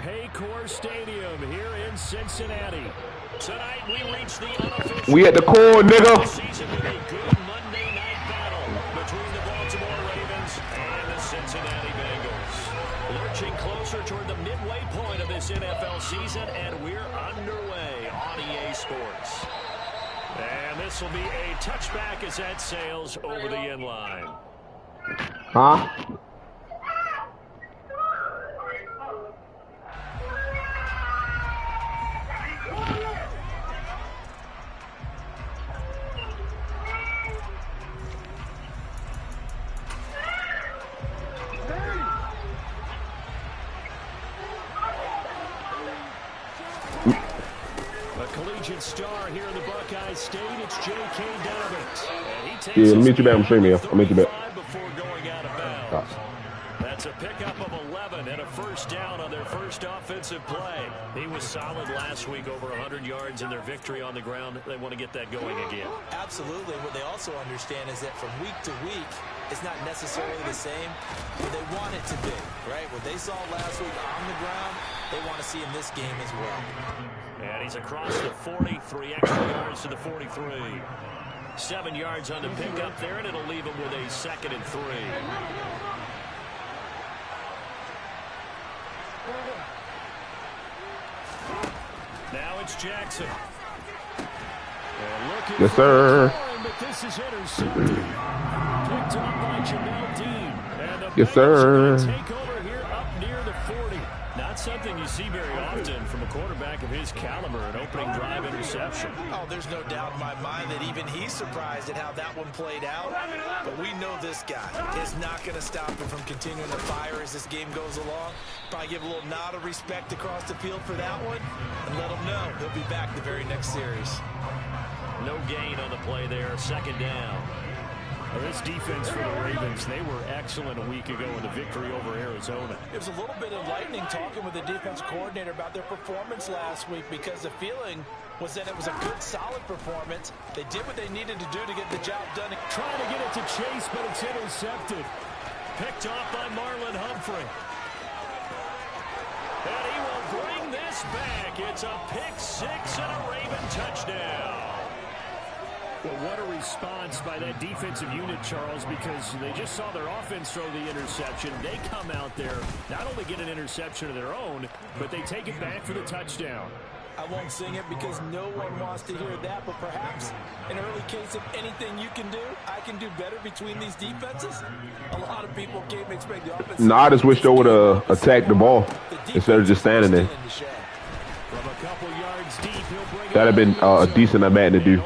Paycor Stadium here in Cincinnati. Tonight we reach the unofficial. We at the core, nigga. Season with a good Monday night battle between the Baltimore Ravens and the Cincinnati Bengals. Lurching closer toward the midway point of this NFL season, and we're underway on EA Sports. And this will be a touchback as that sails over the end line. Huh? Star here in the Buckeye State, it's J.K. Dobbins. Yeah, I'll meet you back. I'm streaming you. I'll meet you back. Before going out of bounds. That's a pickup of 11 and a first down on their first offensive play. He was solid last week, over 100 yards in their victory on the ground. They want to get that going again. Absolutely. What they also understand is that from week to week, it's not necessarily the same, but they want it to be, right? What they saw last week on the ground, they want to see in this game as well. And he's across the 40, 3 extra yards to the 43. 7 yards on the pickup there, and it'll leave him with a 2nd and 3. Now it's Jackson. Yes, sir. But this is intercepted. Picked up by Jamel Dean. And the yes, sir. Take over here up near the 40. Not something you see very often from a quarterback of his caliber, an opening drive interception. Oh, there's no doubt in my mind that even he's surprised at how that one played out. But we know this guy is not going to stop him from continuing to fire as this game goes along. Probably give a little nod of respect across the field for that one and let him know he'll be back the very next series. No gain on the play there, 2nd down. Well, this defense for the Ravens, they were excellent a week ago in the victory over Arizona. It was a little bit enlightening talking with the defense coordinator about their performance last week, because the feeling was that it was a good, solid performance. They did what they needed to do to get the job done. Trying to get it to Chase, but it's intercepted. Picked off by Marlon Humphrey. And he will bring this back. It's a pick-6 and a Raven touchdown. Well, what a response by that defensive unit, Charles, because they just saw their offense throw the interception. They come out there, not only get an interception of their own, but they take it back for the touchdown. I won't sing it because no one wants to hear that, but perhaps an early case of anything you can do, I can do better between these defenses. A lot of people can't expect the offense. No, I just wish they would have attacked the ball instead of just standing there. From a couple yards deep, that'd have been a decent at Madden to do.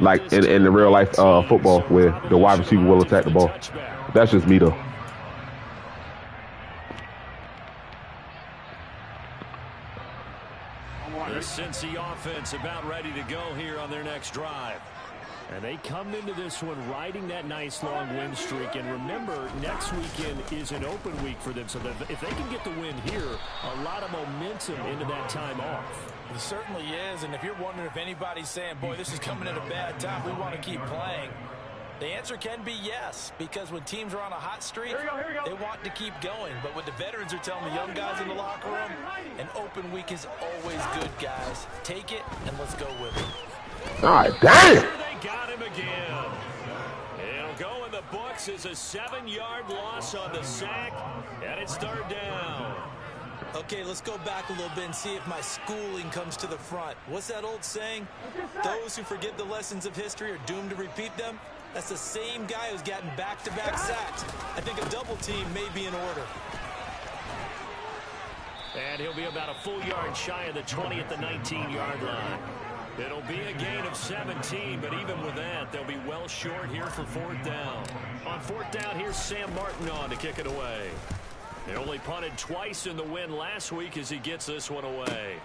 Like in the real life football, where the wide receiver will attack the ball. That's just me, though. The Cincy offense about ready to go here on their next drive. And they come into this one riding that nice long win streak. And remember, next weekend is an open week for them. So that if they can get the win here, a lot of momentum into that time off. It certainly is. And if you're wondering if anybody's saying, boy, this is coming at a bad time, we want to keep playing, the answer can be yes. Because when teams are on a hot streak, they want to keep going. But what the veterans are telling the young guys in the locker room, an open week is always good, guys. Take it, and let's go with it. All right, damn. They got him again. It'll go in the books as a 7-yard loss on the sack, and it's 3rd down. Okay, let's go back a little bit and see if my schooling comes to the front. What's that old saying? Those who forget the lessons of history are doomed to repeat them. That's the same guy who's gotten back-to-back sacks. I think a double team may be in order. And he'll be about a full yard shy of the 20 at the 19-yard line. It'll be a gain of 17, but even with that, they'll be well short here for 4th down. On 4th down, here's Sam Martin on to kick it away. They only punted twice in the win last week as he gets this one away.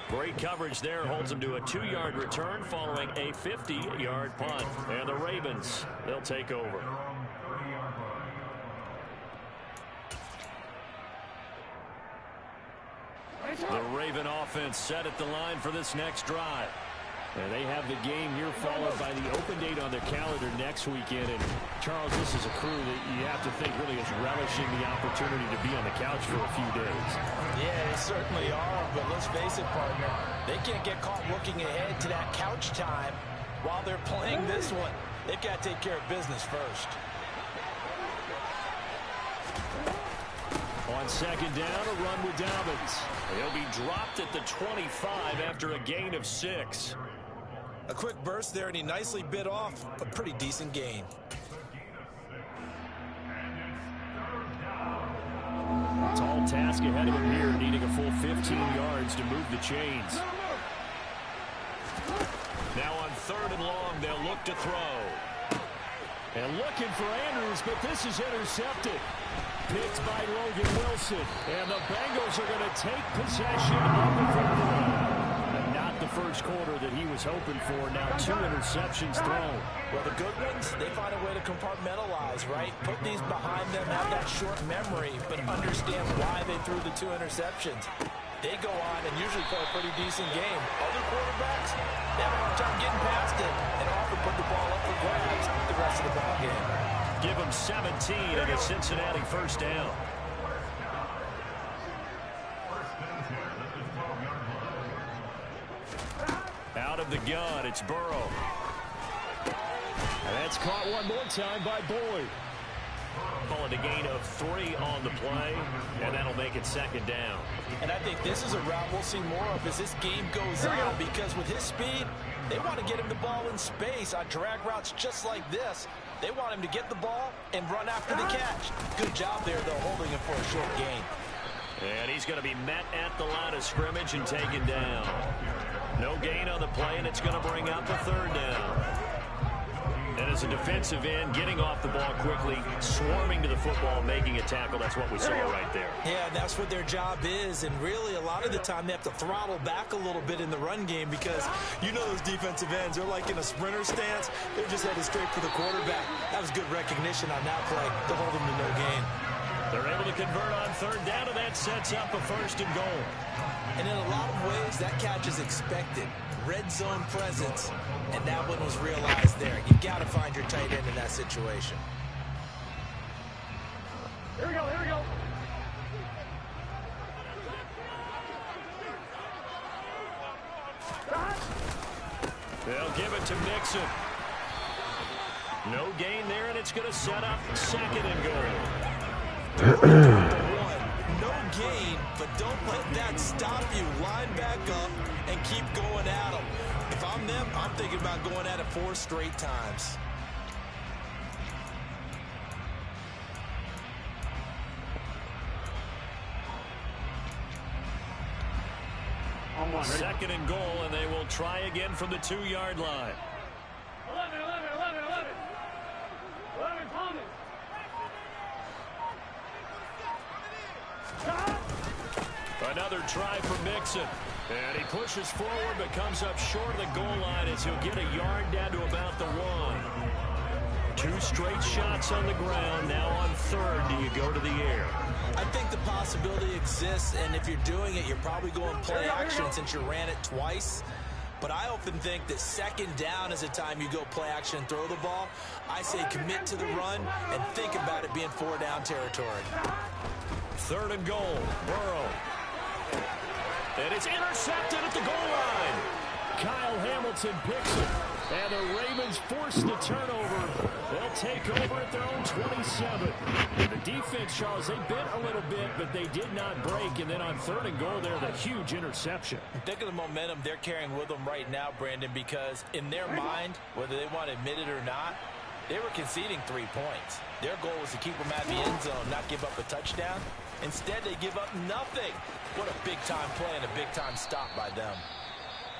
Great coverage there, holds him to a 2-yard return following a 50-yard punt. And the Ravens, they'll take over. The Raven offense set at the line for this next drive. And they have the game here followed by the open date on their calendar next weekend. And, Charles, this is a crew that you have to think really is relishing the opportunity to be on the couch for a few days. Yeah, they certainly are. But let's face it, partner, they can't get caught looking ahead to that couch time while they're playing this one. They've got to take care of business first. On second down, a run with Dobbins. He'll be dropped at the 25 after a gain of 6. A quick burst there, and he nicely bit off a pretty decent gain. Tall task ahead of him here, needing a full 15 yards to move the chains. Now on 3rd and long, they'll look to throw. And looking for Andrews, but this is intercepted. Picked by Logan Wilson. And the Bengals are going to take possession of the football. And not the first quarter that he was hoping for. Now 2 interceptions thrown. Well, the good ones, they find a way to compartmentalize, right? Put these behind them, have that short memory, but understand why they threw the 2 interceptions. They go on and usually play a pretty decent game. Other quarterbacks, they have a hard time getting past it and often put the ball up for grabs the rest of the ball game. Give them 17 and a Cincinnati first down. Out of the gun, it's Burrow. And that's caught one more time by Boyd. Calling a gain of 3 on the play, and that'll make it second down. And I think this is a route we'll see more of as this game goes on, because with his speed, they want to get him the ball in space on drag routes just like this. They want him to get the ball and run after the catch. Good job there, though, holding him for a short gain. And he's going to be met at the line of scrimmage and taken down. No gain on the play, and it's going to bring up a 3rd down. And as a defensive end, getting off the ball quickly, swarming to the football, making a tackle, that's what we saw right there. Yeah, that's what their job is, and really a lot of the time they have to throttle back a little bit in the run game because you know those defensive ends, they're like in a sprinter stance. They're just headed straight for the quarterback. That was good recognition on that play to hold them to no gain. They're able to convert on 3rd down, and that sets up a 1st and goal. And in a lot of ways, that catch is expected. Red zone presence, and that one was realized there. You got to find your tight end in that situation. Here we go, here we go. They'll give it to Mixon. No gain there, and it's going to set up 2nd and goal. No gain, but don't let that stop you. Line back up and keep going at them. If I'm them, I'm thinking about going at it 4 straight times. Second and goal, and they will try again from the 2-yard line. 11, Thomas. Another try for Mixon. And he pushes forward but comes up short of the goal line as he'll get a yard down to about the 1. 2 straight shots on the ground. Now on 3rd, do you go to the air? I think the possibility exists, and if you're doing it, you're probably going play action since you ran it twice. But I often think that 2nd down is a time you go play action and throw the ball. I say commit to the run and think about it being 4-down territory. 3rd and goal. Burrow. And it's intercepted at the goal line. Kyle Hamilton picks it. And the Ravens force the turnover. They'll take over at their own 27. And the defense, Charles, they bit a little bit, but they did not break. And then on 3rd and goal, there's a huge interception. Think of the momentum they're carrying with them right now, Brandon, because in their mind, whether they want to admit it or not, they were conceding 3 points. Their goal was to keep them at the end zone, not give up a touchdown. Instead, they give up nothing. What a big-time play and a big-time stop by them.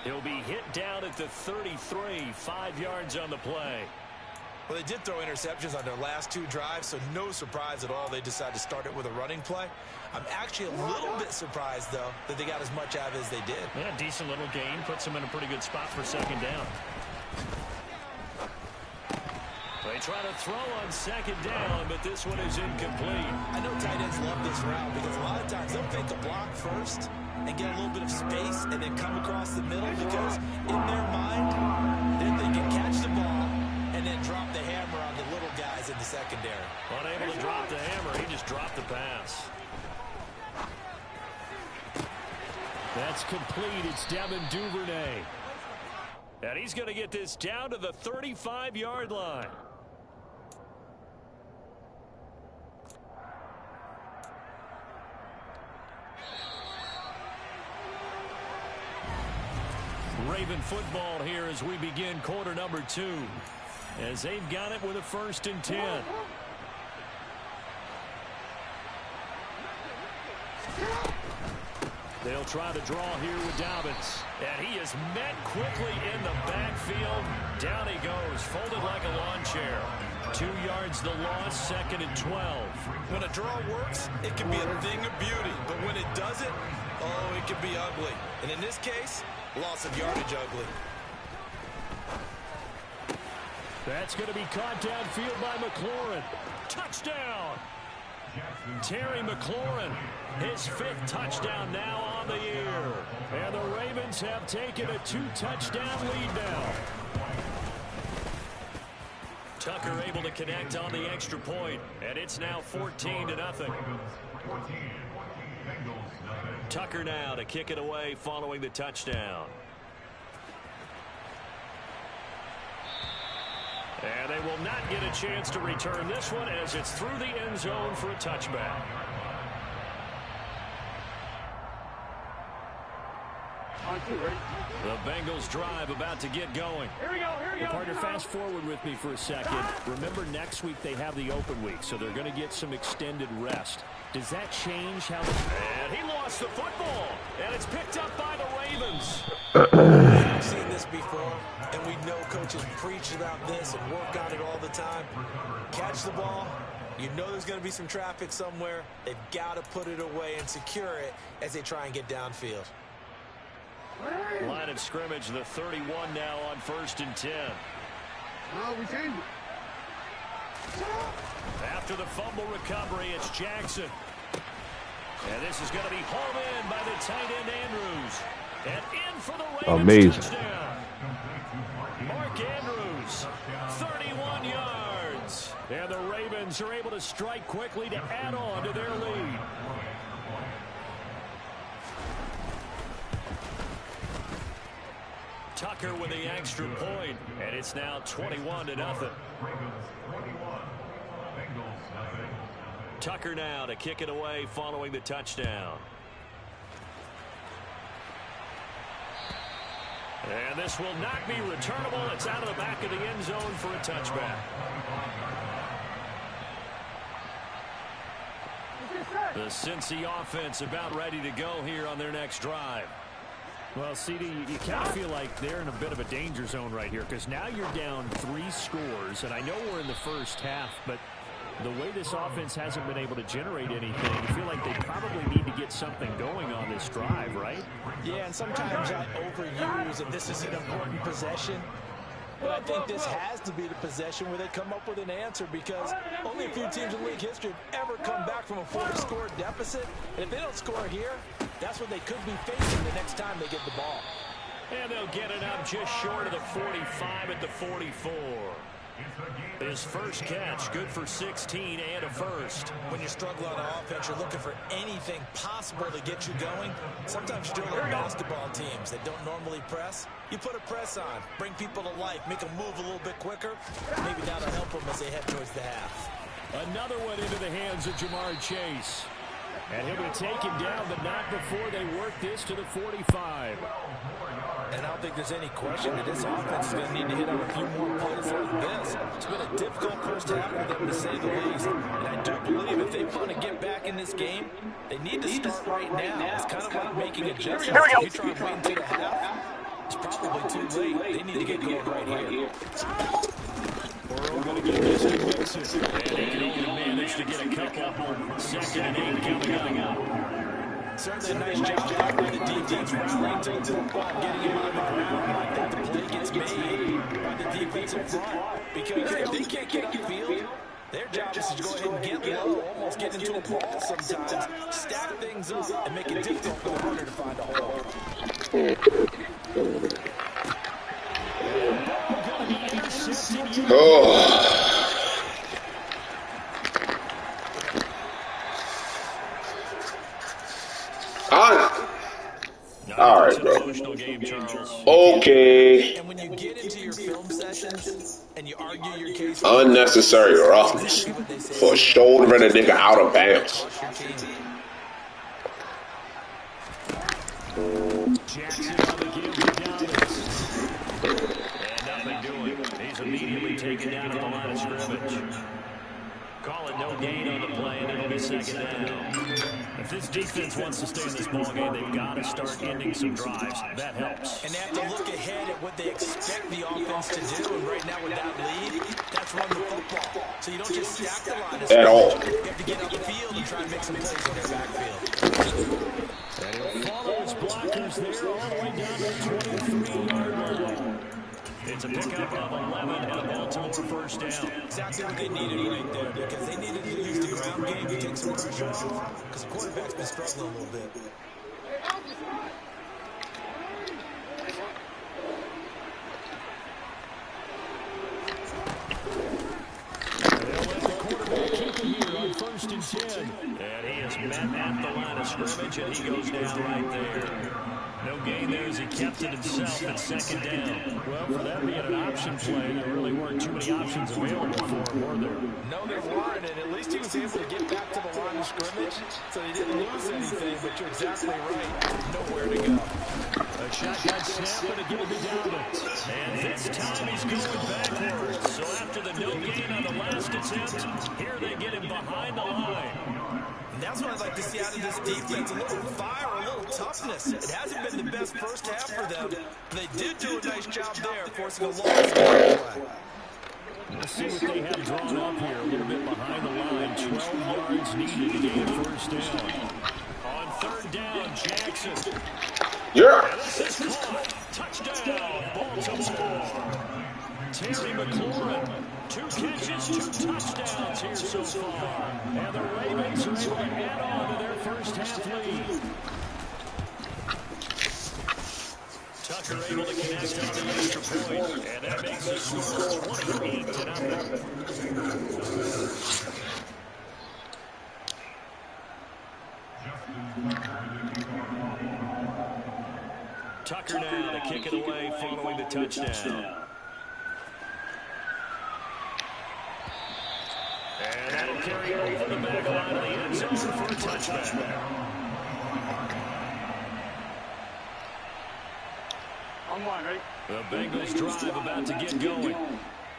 He'll be hit down at the 33, 5 yards on the play. Well, they did throw interceptions on their last 2 drives, so no surprise at all they decided to start it with a running play. I'm actually a little bit surprised, though, that they got as much out of it as they did. Yeah, decent little gain. Puts them in a pretty good spot for 2nd down. They try to throw on 2nd down, but this one is incomplete. I know tight ends love this route because a lot of times they'll fake a block first, and get a little bit of space and then come across the middle, because in their mind, they're thinking catch the ball and then drop the hammer on the little guys in the secondary. Unable to drop the hammer, he just dropped the pass. That's complete. It's Devin Duvernay. And he's going to get this down to the 35-yard line. Raven football here as we begin quarter number 2. As they've got it with a 1st and 10. They'll try to draw here with Dobbins. And he is met quickly in the backfield. Down he goes, folded like a lawn chair. 2 yards the loss, 2nd and 12. When a draw works, it can be a thing of beauty. But when it doesn't, oh, it can be ugly. And in this case, loss of yardage ugly. That's going to be caught downfield by McLaurin. Touchdown! Terry McLaurin, his 5th touchdown now on the year. And the Ravens have taken a 2-touchdown lead now. Tucker able to connect on the extra point, and it's now 14-0. Tucker now to kick it away following the touchdown. And they will not get a chance to return this one as it's through the end zone for a touchback. The Bengals drive about to get going. Here we go, here we go. Partner, fast forward with me for a second. Remember, next week they have the open week, so they're going to get some extended rest. Does that change how... And he lost the football, and it's picked up by the Ravens. We've seen this before, and we know coaches preach about this and work on it all the time. Catch the ball. You know there's going to be some traffic somewhere. They've got to put it away and secure it as they try and get downfield. Line of scrimmage, the 31 now on 1st and 10. No, we changed it. After the fumble recovery, it's Jackson. And this is going to be hauled in by the tight end Andrews. And in for the Ravens. Amazing. Touchdown. Mark Andrews, 31 yards. And the Ravens are able to strike quickly to add on to their lead. Tucker with the extra point, and it's now 21-0. Tucker now to kick it away following the touchdown. And this will not be returnable. It's out of the back of the end zone for a touchback. The Cincy offense about ready to go here on their next drive. Well, CD, you kind of feel like they're in a bit of a danger zone right here, because now you're down 3 scores, and I know we're in the first half, but the way this offense hasn't been able to generate anything, you feel like they probably need to get something going on this drive, right? Yeah, and sometimes I overuse, and this is an important possession. But I think this has to be the possession where they come up with an answer, because only a few teams in league history have ever come back from a 4-score deficit. And if they don't score here, that's what they could be facing the next time they get the ball. And they'll get it up just short of the 45 at the 44. His first catch, good for 16 and a first. When you struggle on offense, you're looking for anything possible to get you going. Sometimes you do like basketball teams that don't normally press. You put a press on, bring people to life, make them move a little bit quicker. Maybe that'll help them as they head towards the half. Another one into the hands of Jamar Chase. And he'll be taken down, but not before they work this to the 45. And I don't think there's any question that this offense is going to need to hit on a few more plays like this. It's been a difficult first half for them, to say the least. And I do believe if they want to get back in this game, they need to start right now. It's kind of like making adjustments. If you try to wait until the half, it's probably too late. They need to get going right here. Burrow going to get this to Wilson. And he can only manage to get a couple. 2nd and 8 coming up. Certainly a nice job there by the defense, rallying to the football, getting him on the ground. I think the play gets made by the defensive front, because if they can't get upfield, Their job is to go ahead and get low, almost get into a ball sometimes, stack things up, and make it difficult for the runner to find a hole. Oh. All right, bro. Okay. And when you get into your film sessions and you argue your case, Unnecessary roughness for shouldering a nigga out of bounds. Jackson on the give to Dallas. And nothing doing. He's immediately taken down to the line of scrimmage. Call it no gain on the play, and it'll be second down. If this defense wants to stay in this ballgame, they've got to start ending some drives. That helps. And they have to look ahead at what they expect the offense to do. And right now with that lead, that's run the football. So you don't just stack the line at all. You have to get on the field and try and make some plays in their backfield. And he'll follow his blockers there all the way down to the 23-yard line. It's a pickup of 11 and a Baltimore first down. Exactly what they needed right there, because they needed to use the ground game to take some pressure off, because the quarterback's been struggling a little bit. They'll let the quarterback kick it here on 1st and 10. And he is met at the line of scrimmage, and he goes down right there. No gain there as he kept it himself at second down. Well, for that being an option play, there really weren't too many options available for him, were there? No, there weren't, and at least he was able to get back to the line of scrimmage, so he didn't lose anything, but you're exactly right. Nowhere to go. A shotgun snap and a give to Dalvin. And this time he's going backwards. So after the no gain on the last attempt, here they get him behind the line. And that's what I'd like to see out of this defense, a little fire, a little toughness. It hasn't been the best first half for them. They did do a nice job there, forcing a long scoring play. We'll see what they have drawn up here, a little bit behind the line. 12 yards needed to gain a first down. On 3rd down, Jackson. Yeah. And this is caught. Touchdown, Baltimore. Terry McLaurin. 2 catches, 2 touchdowns here so far. And the Ravens are able to add on to their first half lead. Tucker able to connect on the extra point. And that makes the score 28-0. Tucker now to kick it away following the touchdown. And that'll carry over the back line of the end zone for a touchback. On one, right? The Bengals drive about to get going.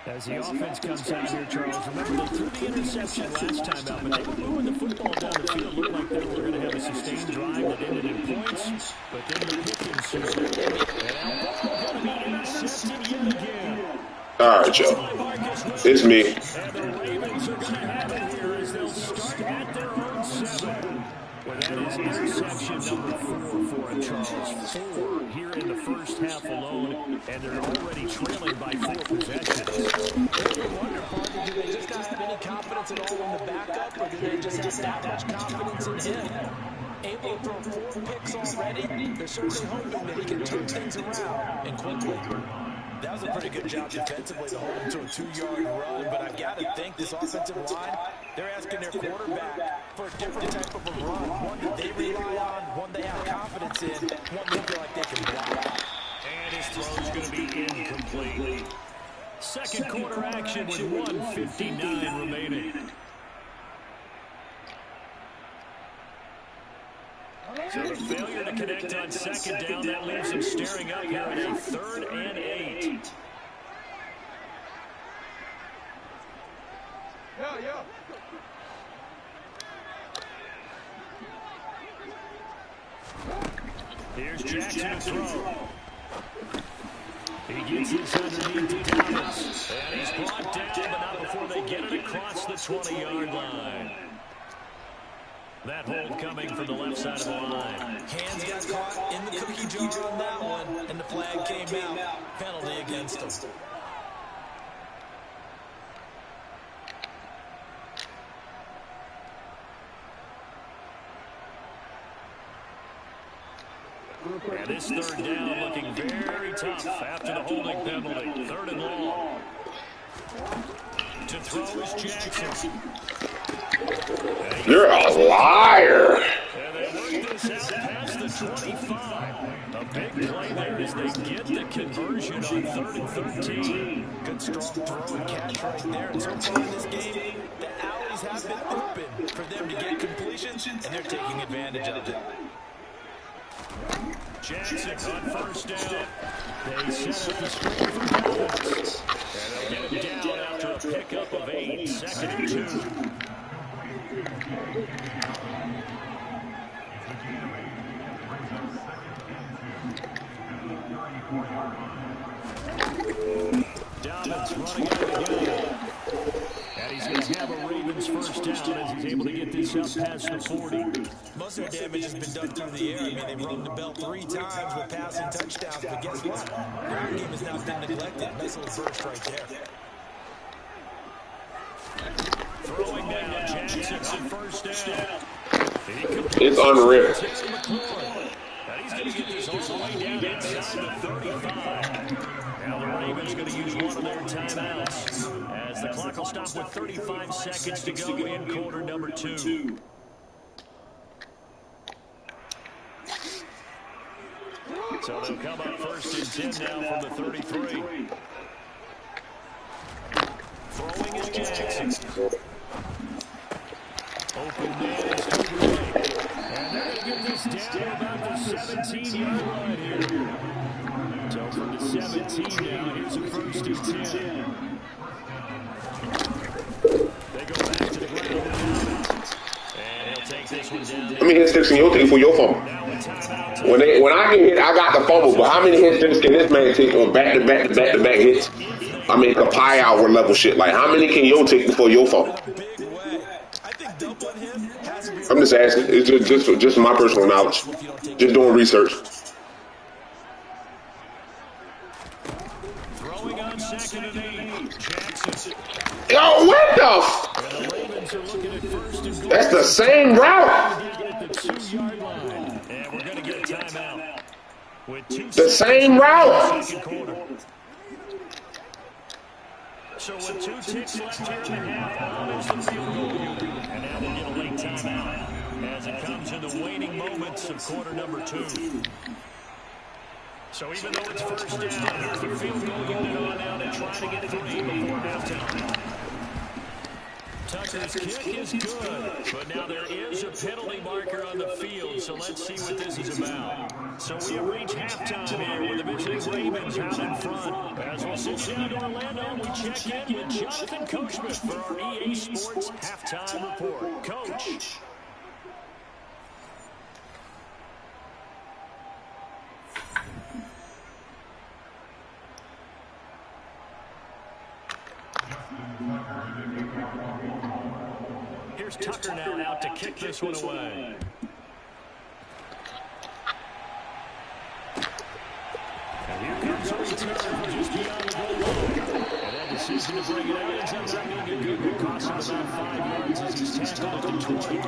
As the offense comes out here, Charles, remember they threw the interception last time out, but they were moving the football down the field. Looked like they were going to have a sustained drive that ended in points, but then the pick ensued. And now ball going to be intercepted yet again. All right, Joe. It's me. And the Ravens are going to have it here as they'll start at their own 7. Well, that is interception number 4 for him, Charles. 4 here in the first half alone, and they're already trailing by 4 possessions. I wonder, partner, do they just not have any confidence at all in the backup, or do they just have that much confidence in him? Able to throw 4 picks already, they're certainly hoping that he can turn things around and quickly. That was a pretty good job defensively to hold him to a 2-yard run, but I've got to think this offensive line, they're asking their quarterback for a different type of a run, one that they rely on, one they have confidence in, one they feel like they can block. And his throw's going to be incomplete. Second quarter action with 1:59 remaining. So the failure to connect on second down, that leaves him staring up here at a 3rd and 8. Yeah. Here's Jackson to throw. He gets this underneath to Dallas. And he's brought down, but not before they get it across the 20-yard line. That hold coming from the left side of the line. Hands got caught in the cookie jar on that one, and the flag came out. Penalty against him. And this third down looking very tough after the holding penalty. 3rd and long. To throw is Jackson. You're a liar. And they work this out past the 25. A big play there as they get the conversion on 3rd and 13. Good strong throw and catch right there. And so far in this game, the alleys have been open for them to get completions, and they're taking advantage of it. Jackson on 1st down. They set up the screen for Dallas. And they'll get him down after a pickup of 8. 2nd and 2. Dobbins running out of the gun. And he's going to have a Ravens 1st down as he's able to get this up past the 40. Most of the damage has been done through the air. I mean, they've rung the bell 3 times with passing touchdowns. But guess what? Ground game has now been neglected. Nice little burst right there. Throwing down Jackson on 1st down. It's unreal. And he's going to get this all the way down inside the 35. Now the Ravens going to use one of their timeouts as the clock will stop with 35 seconds to go in quarter number 2. So they'll come up 1st and 10 now from the 33. Throwing is Jackson. Open man is Cooper. And they're going to get this down about the 17-yard line here. So from the 17 now, here's a 1st and 10. They go back to the ground. And he'll take this one down. How many hits can you take for your fumble? When I get hit, I got the fumble. But how many hits can this man take on back-to-back hits? I mean, a pie hour level shit. Like, how many can you take before your fumble? I'm just asking. It's just my personal knowledge. Just doing research. Throwing on 2nd and 8. Jackson. Yo, what the That's the same route. And we're going to get a timeout. The same route. So with 2 ticks left here in the half, is the field goal unit. And now we'll get a late timeout as it comes in the waning moments of quarter number 2. So even though it's 1st down, here's the field goal unit on down and trying to get 3 before halftime. Tucker's kick is good, but now there is a penalty marker on the field, so let's see what this is about. So we have reached halftime here with the visiting Ravens out in front. As we'll sit down to Orlando, we check in with Jonathan Coachman for our EA Sports Halftime Report. Coach. Here's Tucker now out to kick this one away. And here comes a return from just beyond the goal line. And that decision to bring it out ends up not being a good one. Cost him about 5 yards as he's tackled at the 20.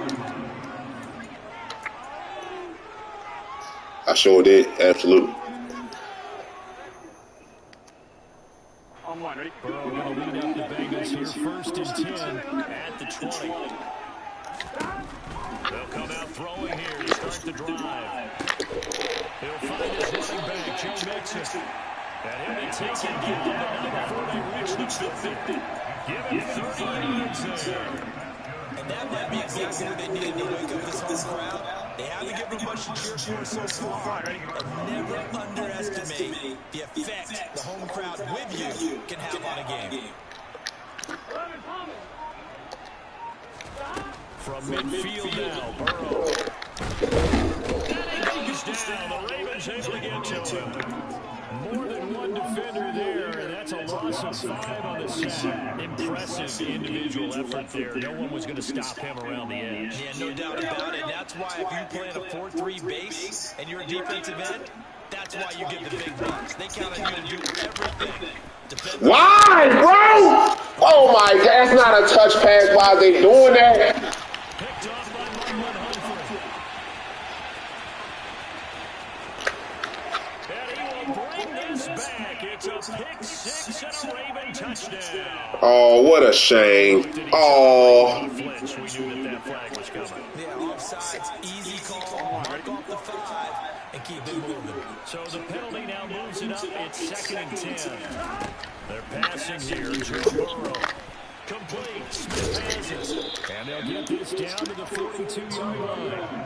I sure did. Absolutely. Burrow going to lead up the Bengals here. 1st and 10 at the 20. They'll come out throwing here to start the drive. He'll find his running back, Joe Mixon. And he'll be taken down, but not before they reach the 50. Give him 30 yards there. And that might be exactly what they needed to wake up this home crowd. They haven't given them much to cheer for so far. And never underestimate the effect the home crowd with you can have on a game. From midfield now, Burrow. That goes down. The Ravens able to get to him. More than one defender there, and that's a loss of 5 on the sack. Impressive individual effort there. No one was going to stop him around the edge. Yeah, no doubt about it. That's why if you play in a 4-3 base and you're a defensive end, that's why you get the big bucks. They count on you to do everything. Why, bro? Oh my God, that's not a touch pass. Why are they doing that? Picked off by Marlon Humphrey. It's a pick six and a Raven touchdown. Oh, what a shame. Oh. We knew that flag was coming. Yeah, offsides, easy call, mark off the 5, and keep it moving. So the penalty now moves it up. It's 2nd and 10. They're passing here. Joe Burrow. Complete. Smith has it. And they'll get this down to the 42-yard line.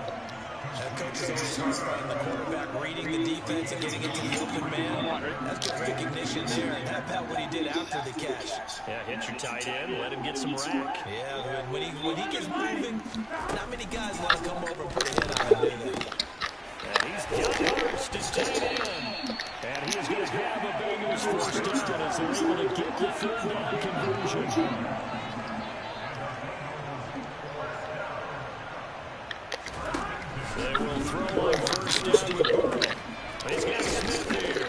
That coach is always hard finding the quarterback, reading the defense and getting into the open man. That's good recognition there. And how about what he did after the catch? Yeah, hit your tight end, let him get some rack. Yeah, when he gets moving, not many guys let him come over and put a hit on him, do they? And he's got Hurst to tight end. And he is going to have a Bengals first down as they're able to get the 3rd down conversion. They will throw on first down with Burrow. He's got Smith here.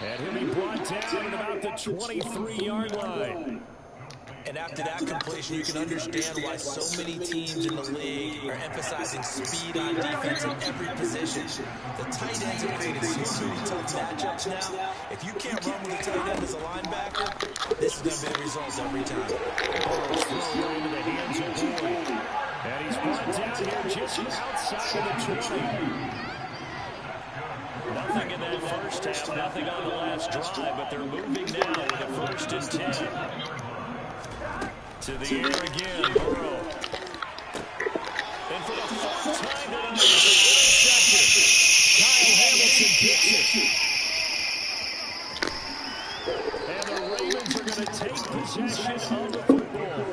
And he'll be brought down at about the 23-yard line. And after that completion, you can understand why so many teams in the league are emphasizing speed on defense in every position. The tight ends have created so many tough matchups now. If you can't run with a tight end as a linebacker, this is going to be the result every time. Burrow's throw into the hands of Boyd. And he's brought down here just outside of the 20. Nothing in that first half, nothing on the last drive, but they're moving now with a 1st and 10. To the air again, Burrow. And for the 4th time tonight, it's an interception. Kyle Hamilton picks it. And the Ravens are going to take possession of the football.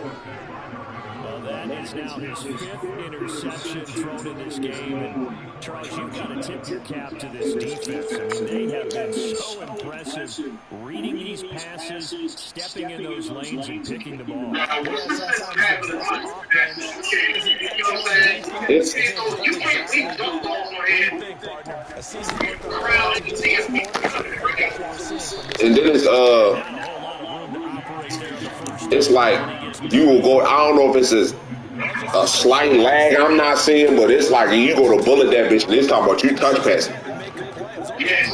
Well, that is now his 5th interception thrown in this game. And Charles, you've got to tip your cap to this defense. I mean, they have been so impressive reading these passes, stepping in those lanes, and picking the ball. You can't see two balls on hand. And then it's like you will go. I don't know if it's a slight lag I'm not seeing, but it's like you go to bullet that bitch. And it's talking about you touch passing. Yeah,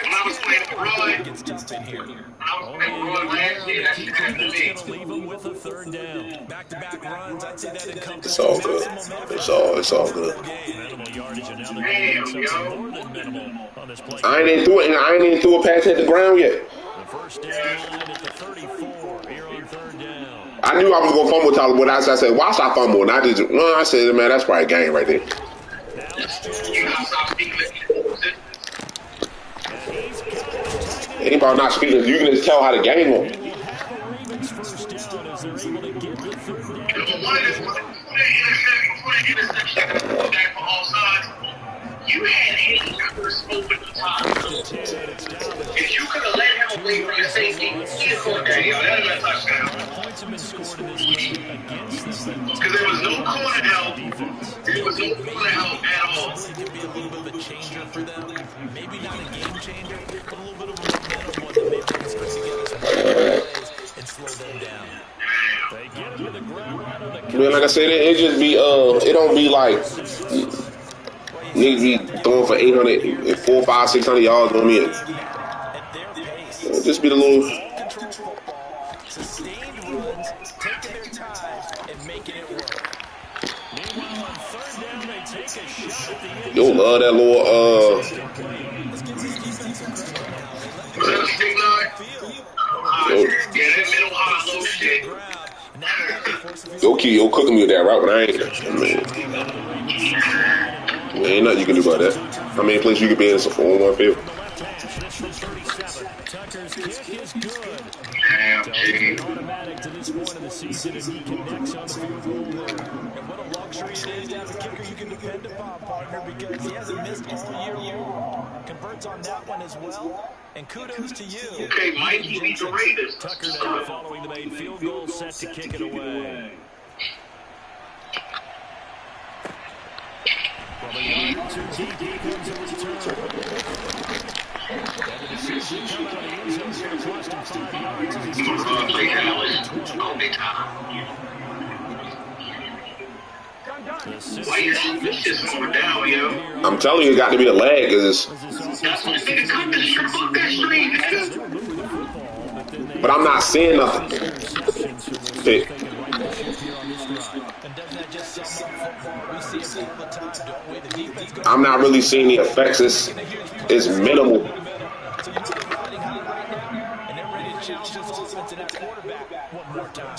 when I was playing for leave him with a 3rd down. Back-to-back runs, I'd say that encompasses it's all good. It's all good. Minimal yardage, and now they're going to get something more than minimal on this play. I ain't even threw a pass at the ground yet. The first down line at the 34 here on 3rd down. I knew I was gonna fumble, Tyler, but I said, "Why should I fumble?" And I said, "Man, that's probably a game right there." Ain't about not speaking. You can just tell how the game went. You had Heatin open the top. If you could have let him away from your safety, he scored that. That was a touchdown. Points have been scored in this game against the Bengals. Because there was no corner help. There was no corner help at all. It could be a little bit of a changer for them. Maybe not a game changer, but a little bit of a momentum one that maybe can string together some plays and slow them down. They get him to the ground out of the Man, like I said, it just be it don't be like niggas be throwing for 800, 400, 500, 600 yards on me. It'll just be the little. Sustained runs, taking their time and making it work. Meanwhile, on 3rd down, they take a shot at the end. You'll love that little You'll cooking me with that route, but I ain't. Ain't nothing you can do about that. How many places you could be in on one field? Tucker's kick is good. Automatic to this point of the season, and he connects on the field goal there. And what a luxury it is to have a kicker you can depend upon, partner, because he hasn't missed all year long. Converts on that one as well. And kudos to you. Okay, Mike, you need to rate this. Tucker now following the made field goal, set to kick it away. From a yard or two deep, here comes a return. And the decision come out of the end zone here, plus 5 yards. As he's Why you shooting this shit slowing down, yo? I'm telling you, it got to be the leg. Cause that's what nigga cut the shit off that street, nigga. But I'm not seeing nothing. I'm not really seeing the effects. It's minimal. So you know they're riding high right now, and they're ready to challenge this offense and that quarterback one more time.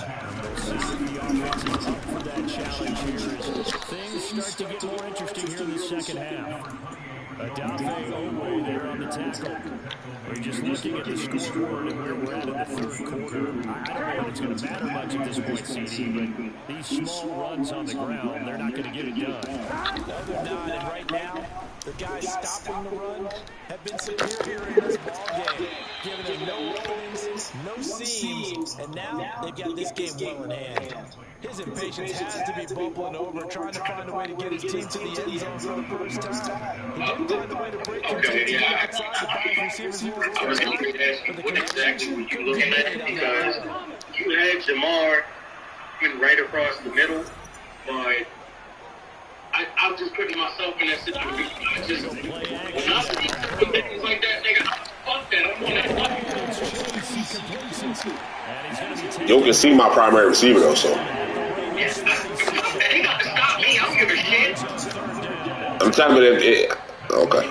Things start to get more interesting here in the second half. Adave Owe there on the tackle. We're just looking at the scoreboard and where we're at in the third quarter. I don't know if it's going to matter much at this point, CD, but these small runs on the ground, they're not going to get it done. No, they're not, and right now, the guys stopping the run have been superior in this ball game, giving them no openings, no seams, and now they've got this game well in hand. His impatience has to be bubbling over, trying to find a way to get his team to the end zone for the first time. He did find a way to break contention outside the back receivers. I was going to ask you what exactly were you looking at, because you had Jamar right across the middle, but I'm just putting myself in that situation. I just, when I see things like that, nigga, fuck that. I'm on that. You can see my primary receiver though, so. Yes, he got to stop me. I don't give a shit. I'm telling you that it. Okay. I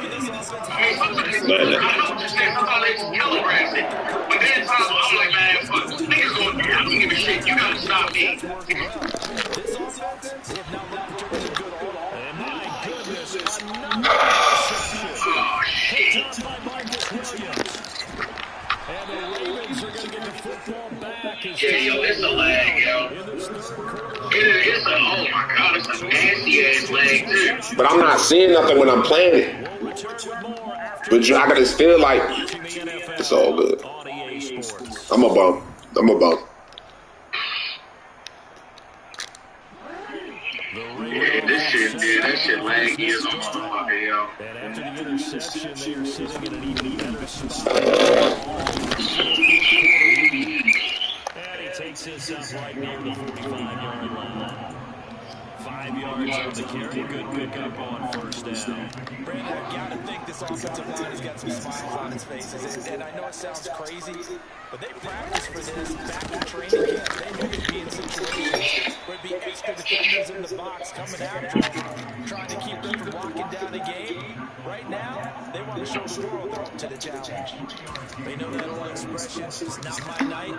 don't understand how they telegraph it, but then I'm like, man, fuck, niggas going to I don't give a shit. You got to stop me. This offense, they have not looked particularly good all. And my goodness, another Oh, shit. And the Ravens are going to get the football back. Yeah, yo, it's a lag, yo. It's a, oh my God, it's a nasty ass lag, too. But I'm not seeing nothing when I'm playing it. But I gotta still like, it's all good. I'm a bum. Yeah, that shit laggy as a motherfucker, yo. And after the interception, they are sitting in an even better spot. And he takes this up right near the 45-yard line. 5 yards on the carry. Good pickup on first down. Brandon, I gotta think this offensive line has got some smiles on its faces. And I know it sounds crazy, but they practiced for this back in training camp. They knew they'd be in situations where it'd be extra defenders in the box coming after them, trying to keep them from locking down the game. Right now, they want to show the world they're up to the challenge. They know that old expression, it's not my night.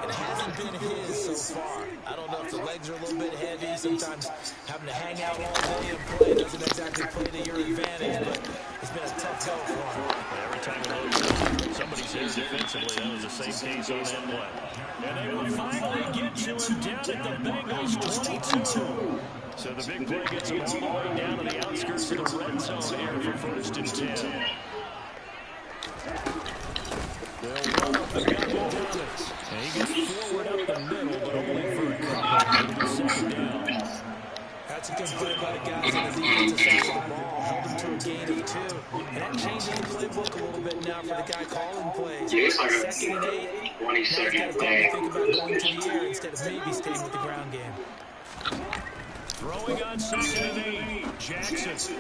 It hasn't been his so far. I don't know if the legs are a little bit heavy. Sometimes having to hang out all day and play doesn't exactly play to your advantage, but it's been a tough go for him. Every time somebody's there defensively, that was the same case on that play. And they will finally get to him down at the Bengals 22. So the big play gets him all the way down to the outskirts of the red zone here for 1st and 10. They'll run up the gut with Thomas. And he gets forward up the middle, but only for a couple. Second down. That's a good play by the guys on the defensive side of the ball. Held him to a gain of 2. And that changes the playbook a little bit now for the guy calling plays. Yeah, it's like a 2nd and 8. 20-second Now he's got to think lag. about going to the air instead of maybe staying with the ground game. Throwing on 2nd and 8, Jackson.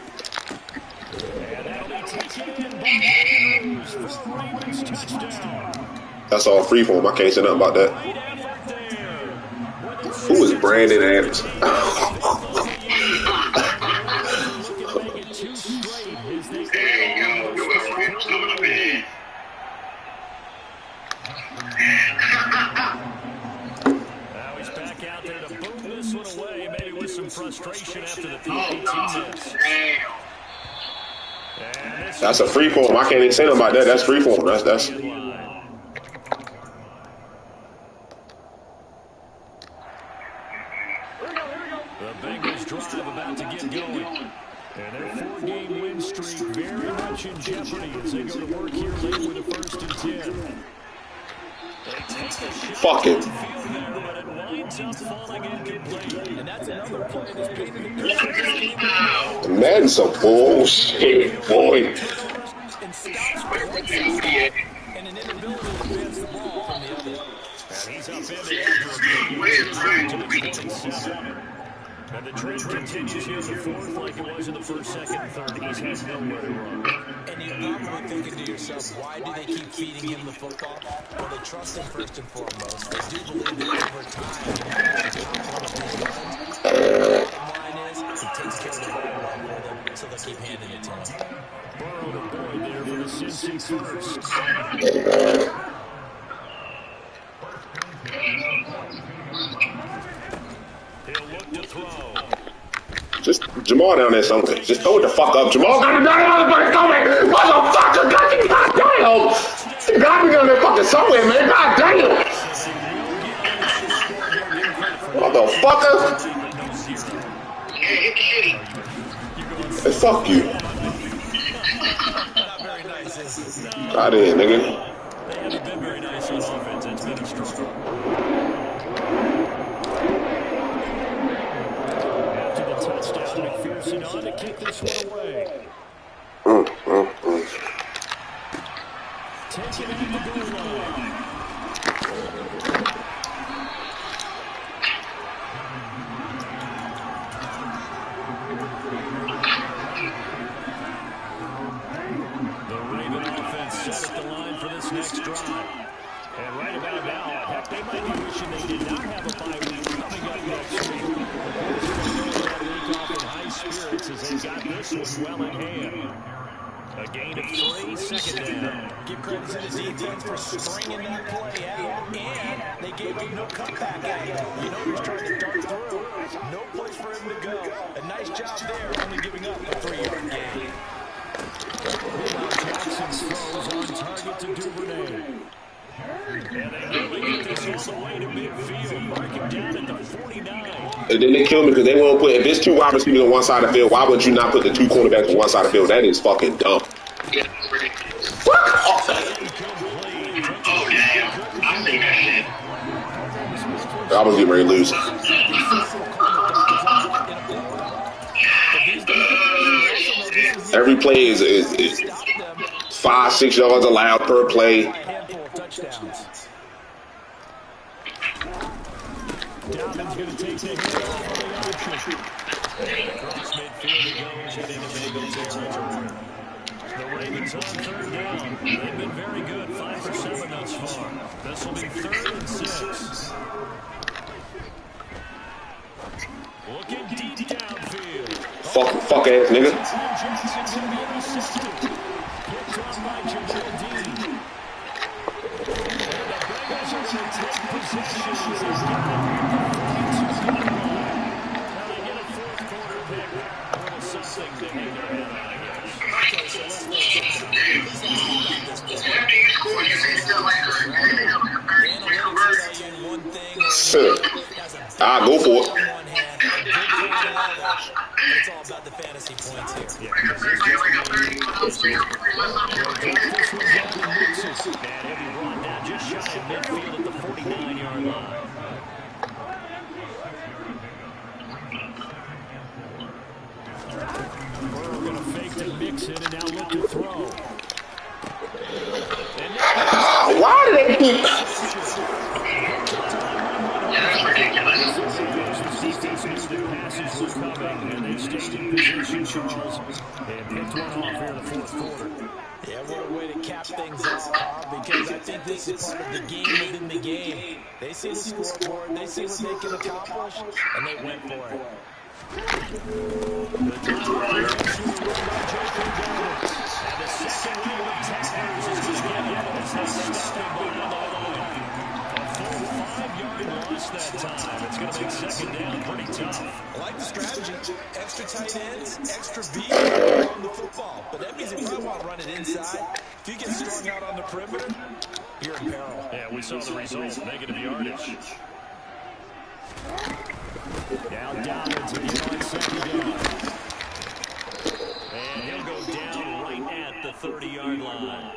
And that'll be taken in by Andrews for a Ravens touchdown. That's all free for him. I can't say nothing about that. Who is Brandon Adams? Hey, yo, whoever's coming up in. Now he's back out there to boom this one away, maybe with some frustration after the 18 minutes. That's a free for him. I can't even say nothing about that. That's free for him. That's. The Bengals drive about to get going. And their 4-game win streak very much in jeopardy as they go to work here late with a 1st and 10. Fuck it. But it winds up falling incomplete. And that's another play that's painted a picture. Madden's some bullshit, boy. And stops for 1 and an inability to advance the ball from the other. And he's up in the And the trend continues here in the fourth like it was in the first, second, and third. He's had nowhere to run. And you're probably thinking to yourself, why do they keep feeding him the football? Well, they trust him first and foremost. They do believe that over time he might actually complement these runs. The bottom line is he takes care of the ball well for them, so they'll keep handing it to him. Burrow to Boyd there for the Cincy first. He'll look to throw. Just Jamal down there somewhere. Just throw it the fuck up. Jamal got it down there. Motherfucker, goddamn. You got me down there fucking somewhere, man. Goddamn. Motherfucker. Hey, fuck you. Got in, nigga. They haven't been very nice on offense. It's been a struggle. After the touchdown, McPherson on to kick this one away. Taking it at the goal line. The Raven offense set at the line for this next drive. And right about now, heck, they might be wishing they did not have a bye week coming up next week. That week off in high spirits as they got this one well in hand. A gain of 3, second down. Give credit to the defense for stringing that play out, and they gave him no cutback angle. You know he's trying to dart through. No place for him to go. A nice job there, only giving up a 3-yard gain. Meanwhile, Jackson's throws on target to Duvernay. And they really get this all the way to midfield, marking down at the 49. And then they kill me because they won't put, if there's 2 wide receivers on one side of the field, why would you not put the 2 cornerbacks on one side of the field? That is fucking dumb. Fuck off. Oh, damn. I see that shit. I was getting ready to lose. Every play is 5-6 yards allowed per play. Dalvin's going to take the hit off on the option. Across midfield he goes, and into Bengal territory. The Ravens on third down. They've been very good, 5 for 7 thus far. This will be 3rd and 6. Looking deep downfield. Fuck ass nigga. Jackson's going to be intercepted. Picked off by Jamel Dean. And the Bengals are going to take possession. I'll go for it. It's all about the fantasy points here. And he'll be brought down just shy of midfield at the 49-yard line. Burrow going to fake to mix it and now look to throw. Why do they keep... That's ridiculous. Defense knew the passes were coming, and they stayed in position, Charles, and picked one off here in the fourth quarter. Yeah, what a way to cap things off, Bob, because I think this is part of the game within the game. They see the scoreboard, they see what they can accomplish, and they went for it. The second wave of tackers is going to get him as they step him behind the line. A full 5-yard loss that time. It's going to make second down pretty tough. I like the strategy. Extra tight ends, extra beat on the football. But that means if you want to run it inside, if you get strung out on the perimeter, you're in peril. Yeah, we saw the result. Negative yardage. Now Dalvin's again on second down. And he'll go down right at the 30-yard line.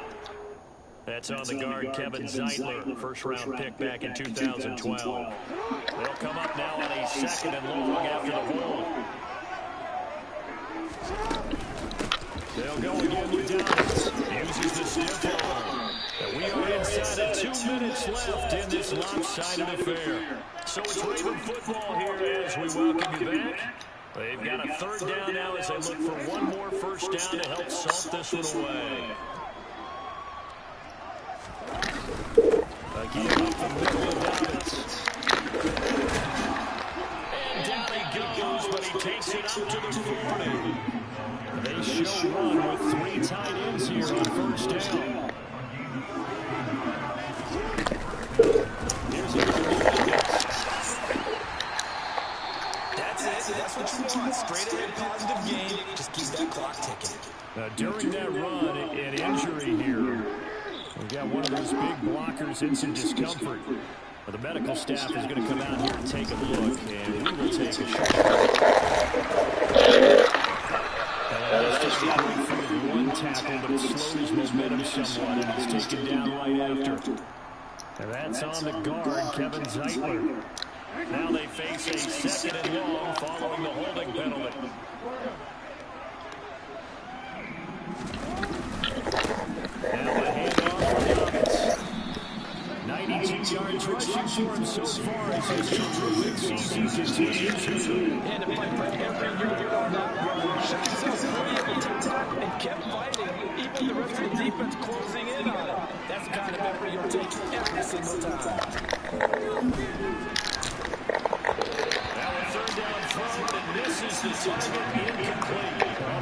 That's on the guard, Kevin Zeitler, first-round pick back in 2012. They'll come up now on a second and long after the hold. They'll go again with Dalvin. Uses the stiff arm. And we are inside of 2 minutes left in this lopsided affair. So it's Raven football here as we welcome you back. They've got a third down now as they look for one more first down to help salt this one away. Again, up the middle of Dobbins. And down he goes, but he takes it up to the 40. They show run with 3 tight ends here on first down. Here's That's it. That's what you want. Straight ahead, positive game. Just keep that clock ticking. During that run, an injury here. We've got one of those big blockers in some discomfort. The medical staff is going to come out here and take a look, and we will take a shot. One tackle, but it slows his momentum somewhat, and he's taken down right after. And that's on the guard, Kevin Zeitler. Now they face a second and long following the holding penalty. Now a handoff for Dobbins. 92 yards rushing for him so far as his terrific season continues. And if I put every year on that run, shot himself free every time and kept fighting, even the rest of the defense closing in on it. That's the kind of effort you'll take every single time. Now a third down throw, and misses the target, incomplete.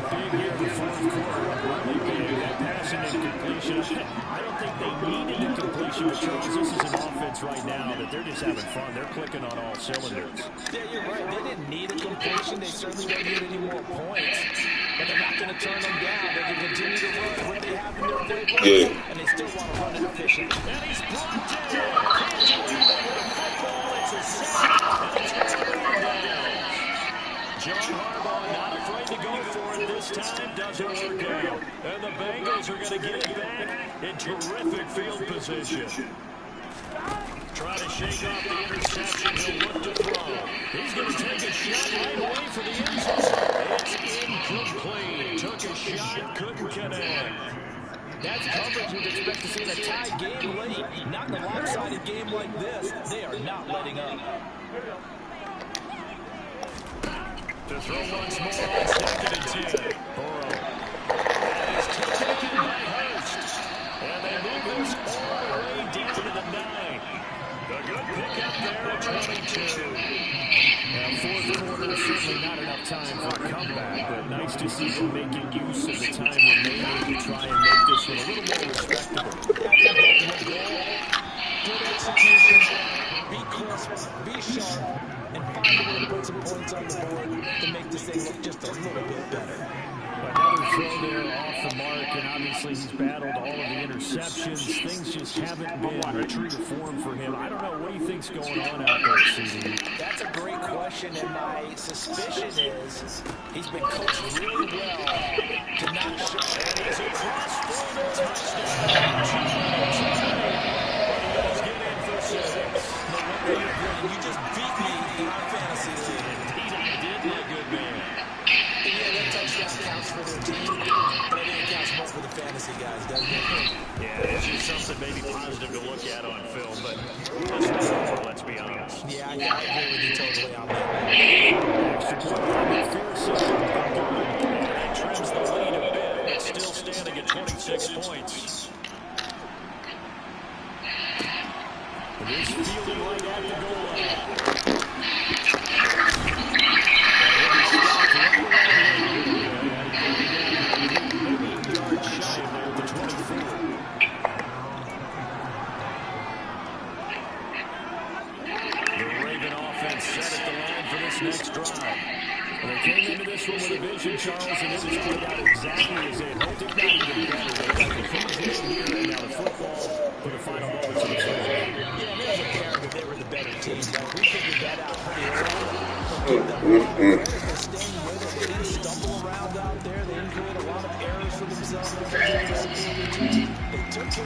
Big here in the fourth quarter. Really big. That passing incompletion. I don't think they needed the completion with Charles. This is an offense right now that they're just having fun. They're clicking on all cylinders. Yeah, you're right. They didn't need a completion. They certainly don't need any more points. But they're not going to turn them down. They're going to continue to run what they have in their playbook. And they still want to run it efficiently. And he's brought down. Can't do anything with the football. It's a sack. And a touchdown down. John Harbaugh not afraid to go for it this time. Doesn't work out. And the Bengals are going to get it back in terrific field position. Try to shake off the interception. He'll look to throw. He's going to take a shot right away for the end zone. It's incomplete. Took a shot, couldn't connect. That's coverage you'd expect to see in a tie game late. Not in a lopsided game like this. They are not letting up. To throw once more on second and 10. Burrow. That is taken in by Hurst. And they move this all the way down to the 9. A good pick up there at 22. Now, fourth quarter, certainly not enough time for a comeback, but nice to see them making use of the time remaining to try and make this one a little more respectable. Good execution, be crisp, be sharp, and find a way to put some points on the board to make this thing look just a little bit better. Another throw there off the mark, and obviously he's battled all of the interceptions. Things just haven't been true to form for him. I don't know. What do you think's going on out there, CD? That's a great question, and my suspicion is he's been coached really well to not show. And he's across for the touchdown. You just beat me in our fantasy league. Indeed, I did, my good man. Yeah, that touchdown counts for their team, but I think it counts more for the fantasy guys, doesn't it? Yeah, it's just something maybe positive to look at on film, but that's not over, let's be honest. Yeah, I agree with you totally on that. Extra point from McPherson. That trims the lead a bit, but still standing at 26 points. It is fielded right at the goal line. Next drive. And they came into this one with a vision, Charles, and it has played out exactly as they hoped, if not even better. They got the finish here, and now the football for the final moments of the game. Yeah, there's a pair that they were the better team, but we figured that out pretty early. They're staying with it. They didn't stumble around out there. They didn't create a lot of errors for themselves. They took care of